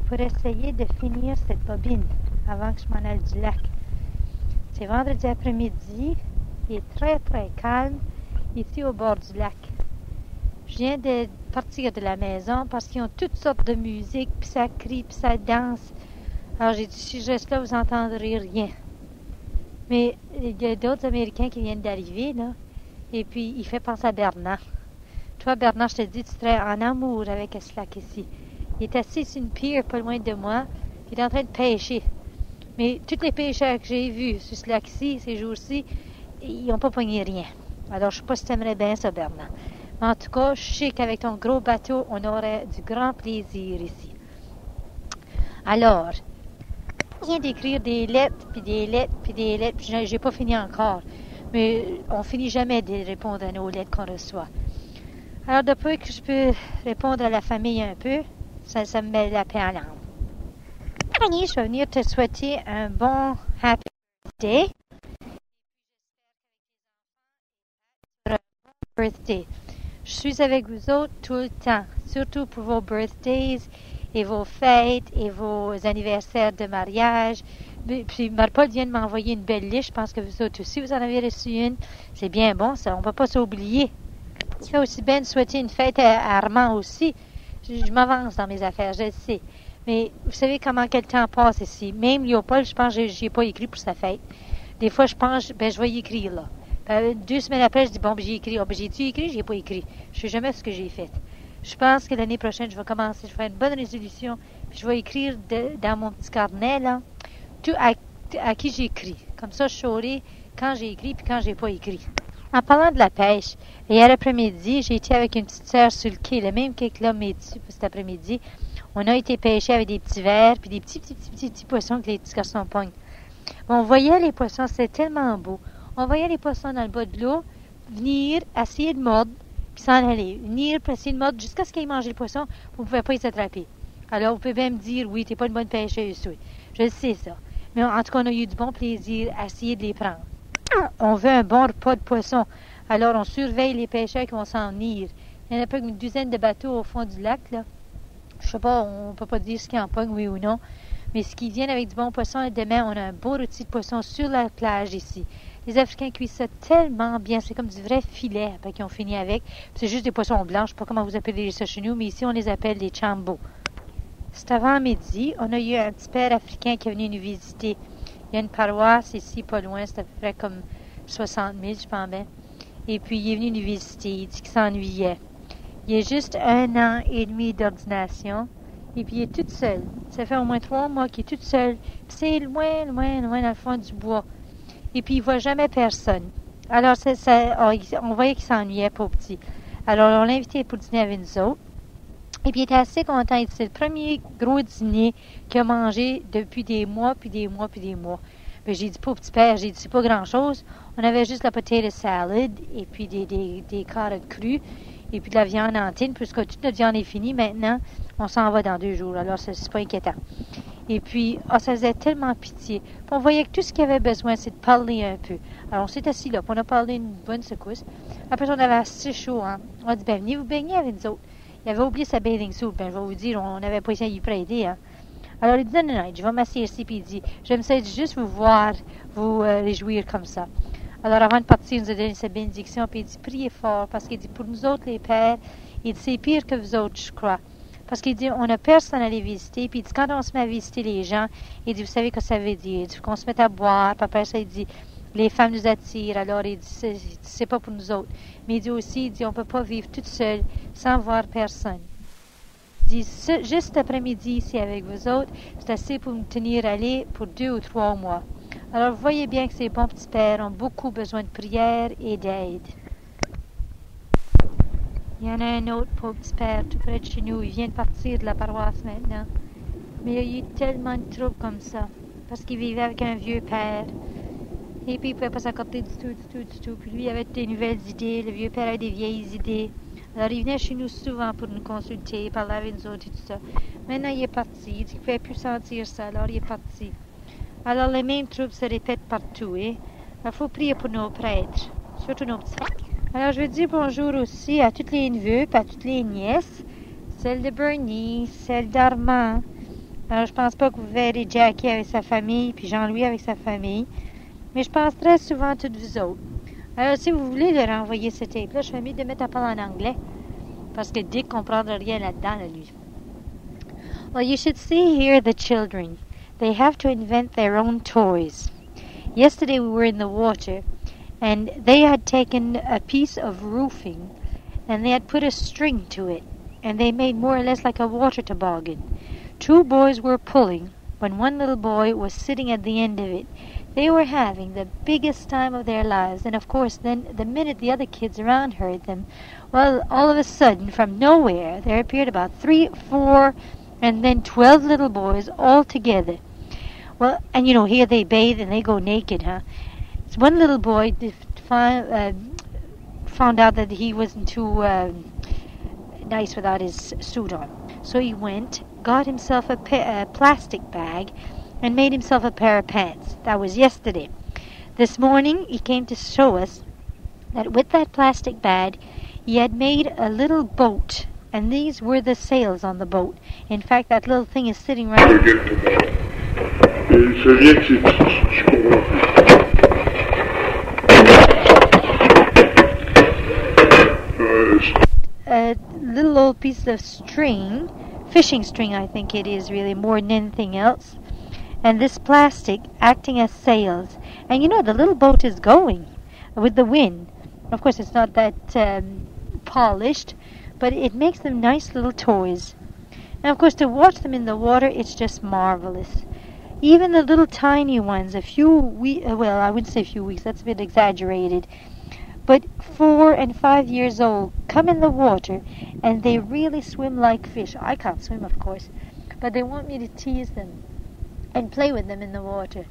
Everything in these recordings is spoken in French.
pour essayer de finir cette bobine avant que je m'en aille du lac. C'est vendredi après-midi, il est très très calme ici au bord du lac. Je viens de partir de la maison parce qu'ils ont toutes sortes de musique, puis ça crie, puis ça danse. Alors j'ai dit, si je reste là, vous n'entendrez rien. Mais il y a d'autres Américains qui viennent d'arriver, là, et puis il fait penser à Bernard. Toi, Bernard, je te dis, tu serais en amour avec ce lac ici. Il est assis sur une pierre pas loin de moi, il est en train de pêcher. Mais tous les pêcheurs que j'ai vus sur ce lac-ci, ces jours-ci, ils n'ont pas pogné rien. Alors, je ne sais pas si tu aimerais bien ça, Bernard. Mais en tout cas, je sais qu'avec ton gros bateau, on aurait du grand plaisir ici. Alors, je viens d'écrire des lettres, puis des lettres, puis des lettres, puis j'ai pas fini encore. Mais on finit jamais de répondre à nos lettres qu'on reçoit. Alors, depuis que je peux répondre à la famille un peu, ça me met la paix à l'âme. Je vais venir te souhaiter un bon happy birthday. Birthday. Je suis avec vous autres tout le temps, surtout pour vos birthdays et vos fêtes et vos anniversaires de mariage. Puis Marc-Paul vient de m'envoyer une belle liste, je pense que vous autres aussi, vous en avez reçu une. C'est bien bon ça, on ne peut pas s'oublier. Tu fais aussi bien de souhaiter une fête à Armand aussi. Je m'avance dans mes affaires, je le sais. Mais vous savez quel temps passe ici. Même Léopold, je pense que je n'ai pas écrit pour sa fête. Des fois, je pense, je vais y écrire là. 2 semaines après, je dis, bon, j'ai écrit. J'ai-tu écrit? J'ai pas écrit. Je sais jamais ce que j'ai fait. Je pense que l'année prochaine, je vais commencer, je vais faire une bonne résolution, puis je vais écrire dans mon petit carnet, là, tout à qui j'ai écrit. Comme ça, je saurai quand j'ai écrit puis quand j'ai pas écrit. En parlant de la pêche, hier après-midi, j'ai été avec une petite sœur sur le quai, le même quai que l'homme est dessus cet après-midi. On a été pêcher avec des petits verres puis des petits poissons que les petits garçons pognent. Bon, on voyait les poissons, c'était tellement beau. On voyait les poissons dans le bas de l'eau venir, essayer de mordre, puis s'en aller. Venir, puis essayer de mordre jusqu'à ce qu'ils mangent les poissons, vous ne pouvez pas les attraper. Alors, vous pouvez bien me dire, oui, t'es pas une bonne pêcheuse, oui. Je le sais, ça. Mais en tout cas, on a eu du bon plaisir à essayer de les prendre. On veut un bon repas de poissons. Alors, on surveille les pêcheurs qui vont s'en venir. Il y en a pas une douzaine de bateaux au fond du lac, là. Je sais pas, on peut pas dire ce qu'ils en pognent, oui ou non. Mais ce qui vient avec du bon poisson, et demain, on a un beau rôti de poisson sur la plage ici. Les Africains cuisent ça tellement bien. C'est comme du vrai filet après qu'ils ont fini avec. C'est juste des poissons blancs. Je sais pas comment vous appelez ça chez nous, mais ici, on les appelle des chambo. C'est avant-midi. On a eu un petit père africain qui est venu nous visiter. Il y a une paroisse ici, pas loin. C'est à peu près comme 60 000, je pense bien. Et puis, il est venu nous visiter. Il dit qu'il s'ennuyait. Il a juste 1 an et demi d'ordination. Et puis, il est tout seul. Ça fait au moins 3 mois qu'il est tout seul. Puis, c'est loin, loin, loin dans le fond du bois. Et puis, il ne voit jamais personne. Alors, on voyait qu'il s'ennuyait, pauvre petit. Alors, on l'a invité pour dîner avec nous autres. Et puis, il était assez content. C'est le premier gros dîner qu'il a mangé depuis des mois, puis des mois, puis des mois. Puis, j'ai dit, pauvre petit père, j'ai dit, c'est pas grand-chose. On avait juste la potato salad, et puis des carottes crues, et puis de la viande en tine, puisque toute notre viande est finie maintenant. On s'en va dans 2 jours. Alors, c'est pas inquiétant. Et puis, ça faisait tellement pitié. Puis on voyait que tout ce qu'il avait besoin, c'est de parler un peu. Alors, on s'est assis là, puis on a parlé une bonne secousse. Après, on avait assez chaud, hein. On a dit, venez vous baigner avec nous autres. Il avait oublié sa bathing suit. Je vais vous dire, on n'avait pas essayé d'y prêter, hein. Alors, il dit, non, je vais m'asseoir ici, puis il dit, j'aime ça juste vous voir, vous réjouir comme ça. Alors, avant de partir, il nous a donné sa bénédiction, puis il dit, priez fort, parce qu'il dit, pour nous autres, les pères, il dit, c'est pire que vous autres, je crois. Parce qu'il dit, on n'a personne à les visiter. Puis il dit, quand on se met à visiter les gens, il dit, vous savez ce que ça veut dire? Il dit, qu'on se mette à boire. Puis après ça, il dit, les femmes nous attirent. Alors, il dit, c'est pas pour nous autres. Mais il dit aussi, il dit, on peut pas vivre toute seule sans voir personne. Il dit, juste après-midi ici avec vous autres, c'est assez pour me tenir allé pour 2 ou 3 mois. Alors, vous voyez bien que ces bons petits pères ont beaucoup besoin de prière et d'aide. Il y en a un autre pauvre petit père tout près de chez nous. Il vient de partir de la paroisse maintenant. Mais il y a eu tellement de troubles comme ça. Parce qu'il vivait avec un vieux père. Et puis il ne pouvait pas s'accorder du tout. Puis lui, il avait des nouvelles idées. Le vieux père avait des vieilles idées. Alors il venait chez nous souvent pour nous consulter, parler avec nous autres et tout ça. Maintenant, il est parti. Il dit qu'il ne pouvait plus sentir ça. Alors il est parti. Alors les mêmes troubles se répètent partout. Hein? Il faut prier pour nos prêtres. Surtout nos petits. Alors, je veux dire bonjour aussi à toutes les neveux, à toutes les nièces, celle de Bernie, celle d'Armand, Alors, je pense pas que vous verrez Jackie avec sa famille, puis Jean-Louis avec sa famille. Mais je pense très souvent à toutes vous autres. Alors, si vous voulez leur envoyer ce tape-là, je fais mieux de mettre à parler en anglais. Parce que Dick comprendra rien là-dedans, là, lui. Well, you should see here the children. They have to invent their own toys. Yesterday we were in the water, and they had taken a piece of roofing, and they had put a string to it, and they made more or less like a water toboggan. 2 boys were pulling, when one little boy was sitting at the end of it. They were having the biggest time of their lives, and of course then the minute the other kids around heard them, well, all of a sudden, from nowhere, there appeared about 3, 4, and then 12 little boys all together. Well, and you know, here they bathe and they go naked, huh? So one little boy found out that he wasn't too nice without his suit on. So he went, got himself a plastic bag, and made himself a pair of pants. That was yesterday. This morning he came to show us that with that plastic bag he had made a little boat, and these were the sails on the boat. In fact, that little thing is sitting right... A little old piece of string, fishing string I think it is really, more than anything else. And this plastic acting as sails. And you know, the little boat is going with the wind. Of course, it's not that polished, but it makes them nice little toys. And of course, to watch them in the water, it's just marvelous. Even the little tiny ones, a few weeks, well, I wouldn't say a few weeks, that's a bit exaggerated, but 4 and 5 years old come in the water, and they really swim like fish. I can't swim, of course, but they want me to tease them and play with them in the water.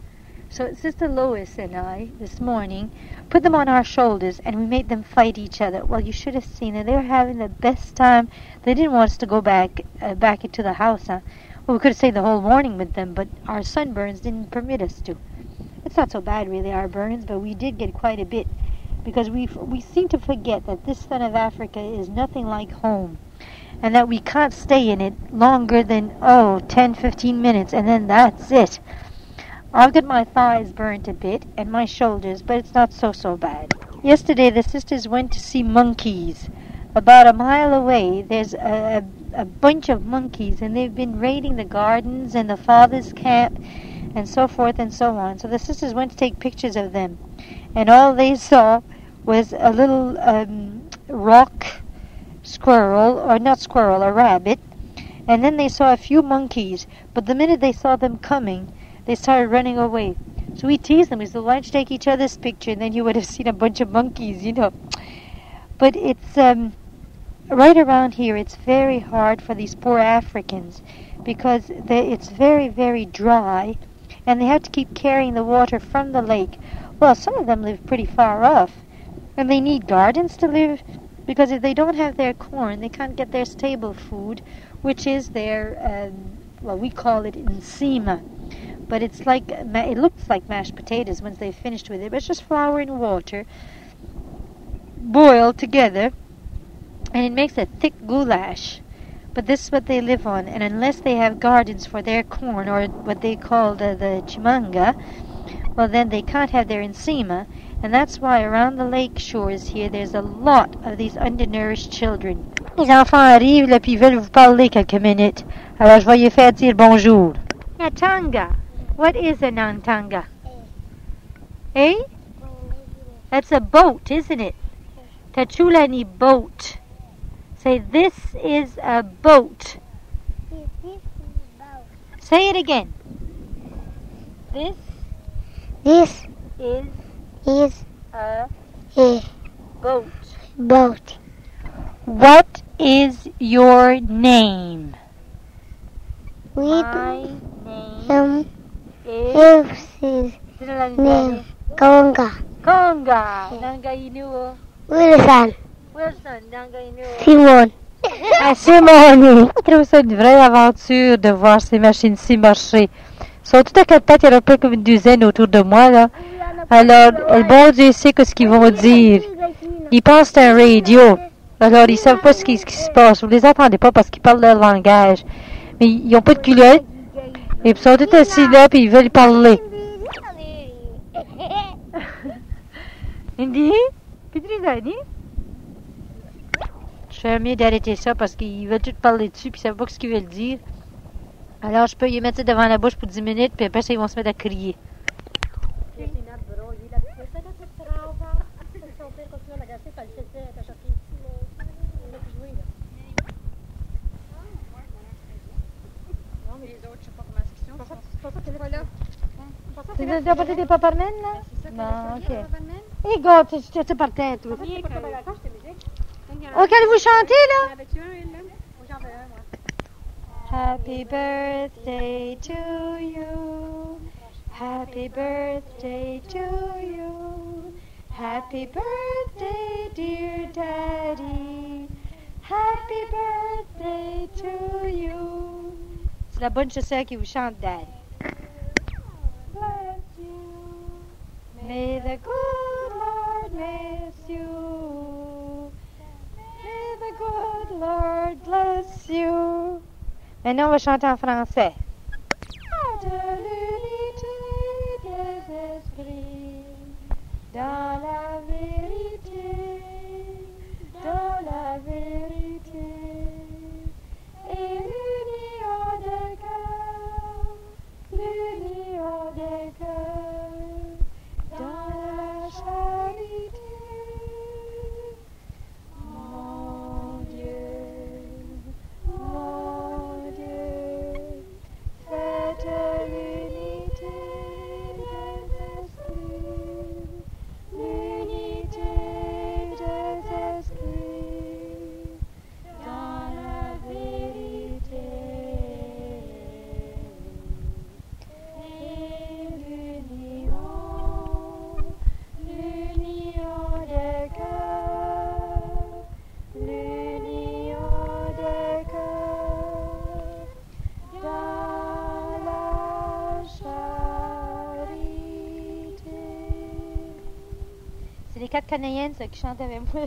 So Sister Lois and I, this morning, put them on our shoulders, and we made them fight each other. Well, you should have seen it. They were having the best time. They didn't want us to go back into the house, huh? Well, we could have stayed the whole morning with them, but our sunburns didn't permit us to. It's not so bad, really, our burns, but we did get quite a bit, because we seem to forget that this son of Africa is nothing like home, and that we can't stay in it longer than, 10, 15 minutes, and then that's it. I've got my thighs burnt a bit, and my shoulders, but it's not so bad. Yesterday the sisters went to see monkeys. About a mile away there's a bunch of monkeys, and they've been raiding the gardens and the father's camp, and so forth and so on. So the sisters went to take pictures of them, and all they saw was a little rock squirrel, or not squirrel, a rabbit, and then they saw a few monkeys, but the minute they saw them coming, they started running away. So we teased them. We said, why don't you take each other's picture, and then you would have seen a bunch of monkeys, you know. But it's, right around here, it's very hard for these poor Africans, because it's very, very dry, and they have to keep carrying the water from the lake. Well, some of them live pretty far off, and they need gardens to live, because if they don't have their corn, they can't get their stable food, which is their, we call it nsima. But it's like, it looks like mashed potatoes once they've finished with it, but it's just flour and water boiled together, and it makes a thick goulash. But this is what they live on, and unless they have gardens for their corn, or what they call the chimanga, well, then they can't have their ensima, and that's why around the lake shores here there's a lot of these undernourished children. Les enfants arrivent, là, puis ils veulent vous parler quelques minutes. Alors je vais lui faire dire bonjour. Natanga. What is a nantanga? Eh? That's a boat, isn't it? Tachulani boat. Say, this is a boat. Say it again. This is a boat. What is your name? My name is Conga. Nanga inuo. Wilson. Nanga inuo. Simon. Simone. Je trouve ça une vraie aventure de voir ces machines-ci marcher. Ils sont tout à quatre pattes, il y en a peu comme une douzaine autour de moi, là. Alors, le bon Dieu sait ce qu'ils vont dire. Ils pensent que c'est un radio. Alors, ils savent pas ce qui se passe. Vous les entendez pas parce qu'ils parlent leur langage. Mais ils n'ont pas de culotte. Et puis ils sont tous assis là, puis ils veulent parler. Hindi? Pitri Zani? Je fais mieux d'arrêter ça parce qu'ils veulent tout parler dessus, puis ils savent pas ce qu'ils veulent dire. Alors je peux y mettre ça devant la bouche pour 10 minutes, puis après ça, ils vont se mettre à crier. Tu as apporté des paparmènes, là? Non, ok. Et God, tu es par terre, toi. Oh, qu'allez-vous chanter, là? Happy birthday to you. Happy birthday to you. Happy birthday, dear Daddy. Happy birthday to you. C'est la bonne chasseur qui vous chante, Dad. Bless you. May the good Lord bless you. May the good Lord bless you. Maintenant, on va chanter en français. De l'unité des esprits, dans la vérité, et l'union des cœurs, dans la charité. Mon Dieu, faites l'unité des esprits, dans la vérité et l'union des cœurs, dans la charité. C'est les 4 Canadiennes ça, qui chantent avec moi.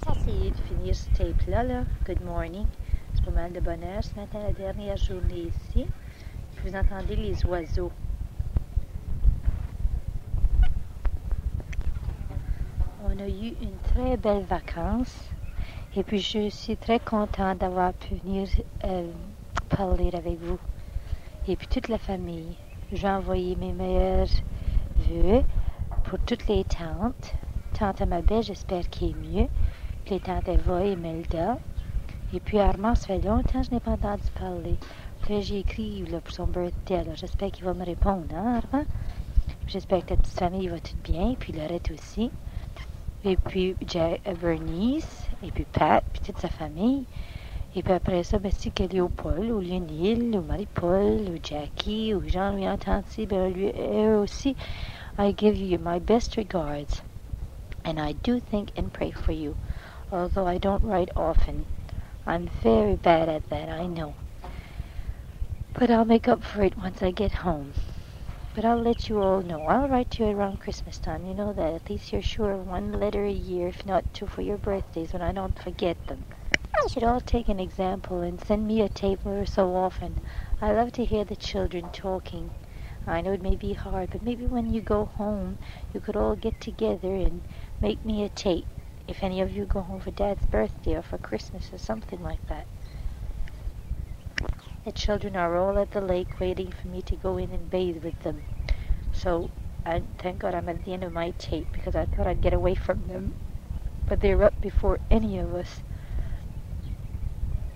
Ça, c'est de finir ce tape-là. Là. Good morning. C'est pas mal de bonheur. Ce matin, la dernière journée ici. Puis vous entendez les oiseaux. On a eu une très belle vacance. Et puis, je suis très contente d'avoir pu venir parler avec vous. Et puis, toute la famille. J'ai envoyé mes meilleurs vœux pour toutes les tantes. Tante Amabelle, j'espère qu'elle est mieux. Puis les tantes Eva et Melda. Et puis Armand, ça fait longtemps que je n'ai pas entendu parler. Puis j'ai écrit là, pour son birthday, alors j'espère qu'il va me répondre, hein, Armand? Puis j'espère que ta petite famille va tout bien, puis Lorette aussi. Et puis Bernice, et puis Pat, puis toute sa famille. Et puis après ça, ben, si que Léopold, ou Lionel, ou Marie-Paul, ou Jackie, ou Jean-Louis Antanti, ben lui, eux aussi, I give you my best regards. And I do think and pray for you, although I don't write often. I'm very bad at that, I know. But I'll make up for it once I get home. But I'll let you all know. I'll write to you around Christmas time. You know that. At least you're sure of 1 letter a year, if not 2 for your birthdays, when I don't forget them. You should all take an example and send me a tape every so often. I love to hear the children talking. I know it may be hard, but maybe when you go home, you could all get together and make me a tape. If any of you go home for Dad's birthday or for Christmas or something like that. The children are all at the lake waiting for me to go in and bathe with them. So, thank God I'm at the end of my tape because I thought I'd get away from them. But they're up before any of us.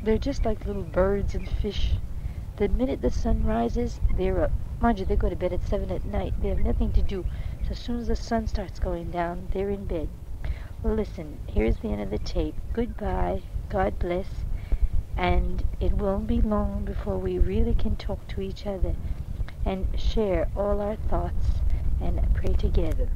They're just like little birds and fish. The minute the sun rises, they're up. Mind you, they go to bed at 7 at night. They have nothing to do. So as soon as the sun starts going down, they're in bed. Well, listen, here's the end of the tape. Goodbye. God bless. And it won't be long before we really can talk to each other and share all our thoughts and pray together.